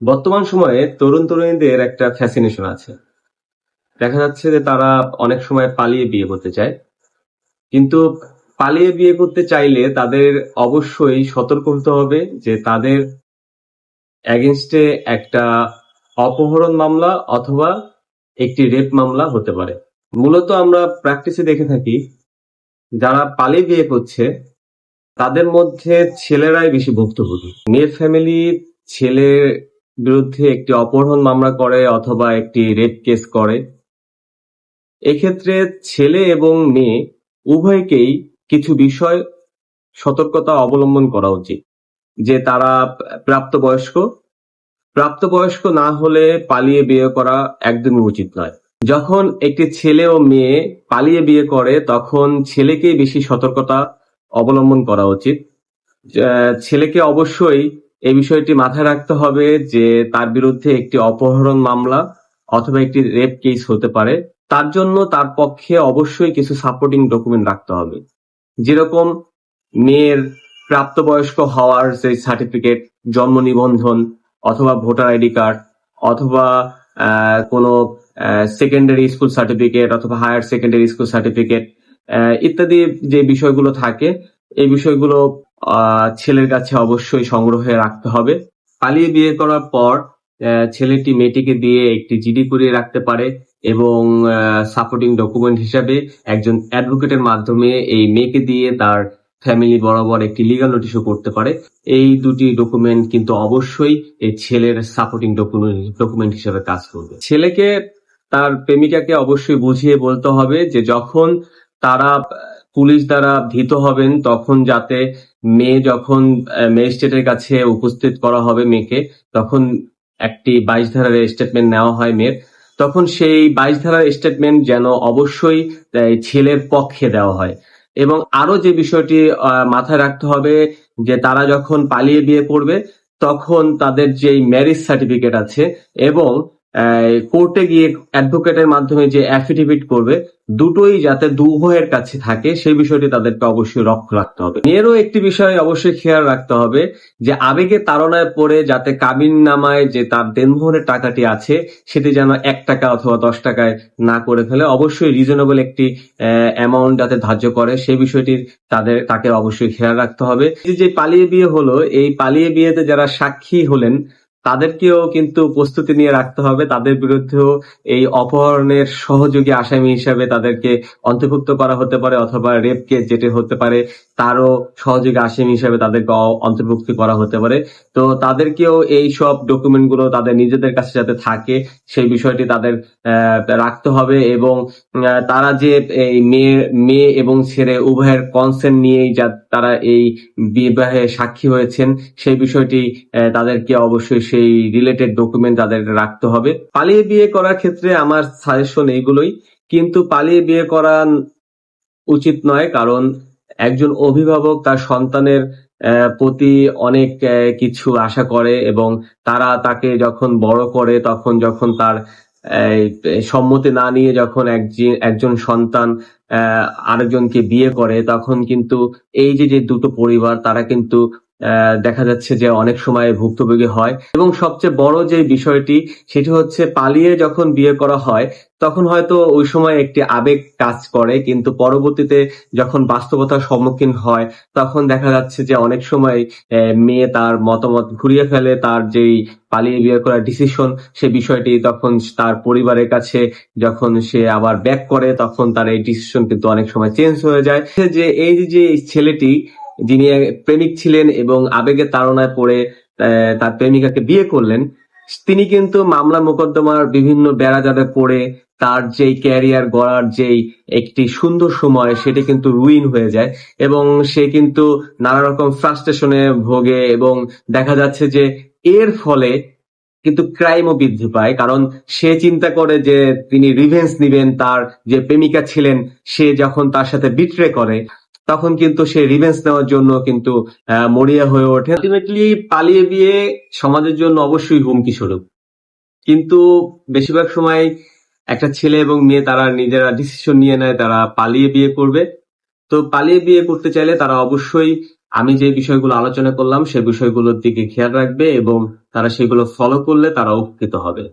বর্তমান সময়ে তরুণ তরুণীদের একটা ফ্যাসিনেশন আছে। দেখা যাচ্ছে যে তারা অনেক সময় পালিয়ে বিয়ে করতে চায়, কিন্তু পালিয়ে বিয়ে করতে চাইলে তাদের অবশ্যই সতর্ক হতে হবে যে তাদের এগেনস্টে একটা অপহরণ মামলা অথবা একটি রেপ মামলা হতে পারে। মূলত আমরা প্র্যাকটিসে দেখে থাকি, যারা পালিয়ে বিয়ে করছে তাদের মধ্যে ছেলেরাই বেশি ভুক্তভোগী। মেয়ের ফ্যামিলি ছেলের বিরুদ্ধে একটি অপহরণ মামলা করে অথবা একটি রেপ কেস করে। এক্ষেত্রে ছেলে এবং মেয়ে উভয়কেই কিছু বিষয় সতর্কতা অবলম্বন করা উচিত, যে তারা প্রাপ্তবয়স্ক প্রাপ্তবয়স্ক না হলে পালিয়ে বিয়ে করা একদমই উচিত নয়। যখন একটি ছেলে ও মেয়ে পালিয়ে বিয়ে করে তখন ছেলেকেই বেশি সতর্কতা অবলম্বন করা উচিত। ছেলেকে অবশ্যই এই বিষয়টি মাথায় রাখতে হবে যে তার বিরুদ্ধে একটি অপহরণ মামলা অথবা একটি রেপ কেস হতে পারে। তার জন্য তার পক্ষে অবশ্যই কিছু সাপোর্টিং ডকুমেন্ট রাখতে হবে, যেরকম মেয়ের প্রাপ্তবয়স্ক হওয়ার যে সার্টিফিকেট, জন্ম নিবন্ধন অথবা ভোটার আইডি কার্ড অথবা কোনো সেকেন্ডারি স্কুল সার্টিফিকেট অথবা হায়ার সেকেন্ডারি স্কুল সার্টিফিকেট ইত্যাদি যে বিষয়গুলো থাকে, এই বিষয়গুলো ছেলের কাছে অবশ্যই সংগ্রহে রাখতে হবে। পালিয়ে বিয়ে করার পর ছেলেটি মেয়েটিকে দিয়ে একটি জিডি করিয়ে রাখতে পারে এবং সাপোর্টিং ডকুমেন্ট হিসাবে একজন অ্যাডভোকেটের মাধ্যমে এই মেয়েকে দিয়ে তার ফ্যামিলি বরাবর একটি লিগাল নোটিশও করতে পারে। এই দুটি ডকুমেন্ট কিন্তু অবশ্যই এই ছেলের সাপোর্টিং ডকুমেন্ট হিসেবে কাজ করবে। ছেলেকে তার প্রেমিকাকে অবশ্যই বুঝিয়ে বলতে হবে যে যখন তারা পুলিশ দ্বারা ধৃত হবেন তখন যাতে মেয়ে যখন ম্যাজিস্ট্রেটের কাছে উপস্থিত করা হবে মেয়েকে, তখন একটি 22 ধারার স্টেটমেন্ট নেওয়া হয় মেয়ের। তখন সেই 22 ধারার স্টেটমেন্ট যেন অবশ্যই ছেলের পক্ষে দেওয়া হয়। এবং আরো যে বিষয়টি মাথায় রাখতে হবে, যে তারা যখন পালিয়ে বিয়ে করবে তখন তাদের যে ম্যারেজ সার্টিফিকেট আছে এবং কোর্টে গিয়ে অ্যাডভোকেটের মাধ্যমে যে অ্যাফিডেভিট করবে, দুটোই যাতে উভয়ের কাছে থাকে সেই বিষয়টি তাদেরকে অবশ্যই লক্ষ্য রাখতে হবে। মেয়েরও একটি বিষয় অবশ্যই খেয়াল রাখতে হবে, যে আবেগে তাড়নায় পড়ে যাতে কাবিন নামায় যে তার দেনমোহরের টাকাটি আছে সেটি যেন 1 টাকা অথবা 10 টাকায় না করে ফেলে। অবশ্যই রিজনেবল একটি অ্যামাউন্ট যাতে ধার্য করে সেই বিষয়টি তাকে অবশ্যই খেয়াল রাখতে হবে। যে পালিয়ে বিয়ে হলো, এই পালিয়ে বিয়েতে যারা সাক্ষী হলেন তাদেরকেও কিন্তু প্রস্তুতি নিয়ে রাখতে হবে। তাদের বিরুদ্ধেও এই অপহরণের সহযোগী আসামি হিসাবে তাদেরকে অন্তর্ভুক্ত করা হতে পারে অথবা রেপ কেস যেটি হতে পারে তারও সহযোগী আসামি হিসাবে তাদেরকে অন্তর্ভুক্ত করা হতে পারে। তো তাদেরকেও এই সব ডকুমেন্ট গুলো তাদের নিজেদের কাছে যাতে থাকে সেই বিষয়টি তাদের রাখতে হবে। এবং তারা যে এই মেয়ে এবং ছেলে উভয়ের কনসেন্ট নিয়েই তারা এই বিবাহে সাক্ষী হয়েছেন সেই বিষয়টি তাদেরকে অবশ্যই সেই রিলেটেড ডকুমেন্ট তাদের রাখতে হবে। পালিয়ে বিয়ে করার ক্ষেত্রে আমার সাজেশন এইগুলোই, কিন্তু পালিয়ে বিয়ে করা উচিত নয়, কারণ একজন অভিভাবক তার সন্তানের প্রতি অনেক কিছু আশা করে এবং তারা তাকে যখন বড় করে তখন যখন তার সম্মতি না নিয়ে যখন একজন সন্তান আরেকজনকে বিয়ে করে তখন কিন্তু এই যে দুটো পরিবার তারা কিন্তু দেখা যাচ্ছে যে অনেক সময় ভুক্তভোগী হয়। এবং সবচেয়ে বড় যে বিষয়টি সেটি হচ্ছে পালিয়ে যখন বিয়ে করা হয় তখন হয়তো ওই সময় একটি আবেগ কাজ করে, কিন্তু পরবর্তীতে যখন বাস্তবতার সম্মুখীন হয় তখন দেখা যাচ্ছে যে অনেক সময় মেয়ে তার মতামত ঘুরিয়ে ফেলে, তার যেই পালিয়ে বিয়ে করার ডিসিশন সে বিষয়টি তখন তার পরিবারের কাছে যখন সে আবার ব্যাক করে তখন তার এই ডিসিশন কিন্তু অনেক সময় চেঞ্জ হয়ে যায়। যে এই যে ছেলেটি যিনি প্রেমিক ছিলেন এবং আবেগের তাড়নায় পড়ে তার প্রেমিকাকে বিয়ে করলেন, তিনি কিন্তু মামলা মোকদ্দমার বিভিন্ন বেড়াজালে পড়ে তার যেই ক্যারিয়ার গড়ার যেই একটি সুন্দর সময় সেটি কিন্তু রুইন হয়ে যায় এবং সে কিন্তু নানা রকম ফ্রাস্ট্রেশনে ভোগে এবং দেখা যাচ্ছে যে এর ফলে কিন্তু ক্রাইমও বৃদ্ধি পায়, কারণ সে চিন্তা করে যে তিনি রিভেঞ্জ নিবেন। তার যে প্রেমিকা ছিলেন সে যখন তার সাথে বিট্রে করে তখন কিন্তু সে রিভেঞ্জ নেওয়ার জন্য কিন্তু মরিয়া হয়ে ওঠে। আলটিমেটলি পালিয়ে বিয়ে সমাজের জন্য অবশ্যই হুমকি স্বরূপ, কিন্তু বেশিরভাগ সময় একটা ছেলে এবং মেয়ে তারা নিজেরা ডিসিশন নিয়ে নেয় তারা পালিয়ে বিয়ে করবে। তো পালিয়ে বিয়ে করতে চাইলে তারা অবশ্যই আমি যে বিষয়গুলো আলোচনা করলাম সে বিষয়গুলোর দিকে খেয়াল রাখবে এবং তারা সেগুলো ফলো করলে তারা উপকৃত হবে।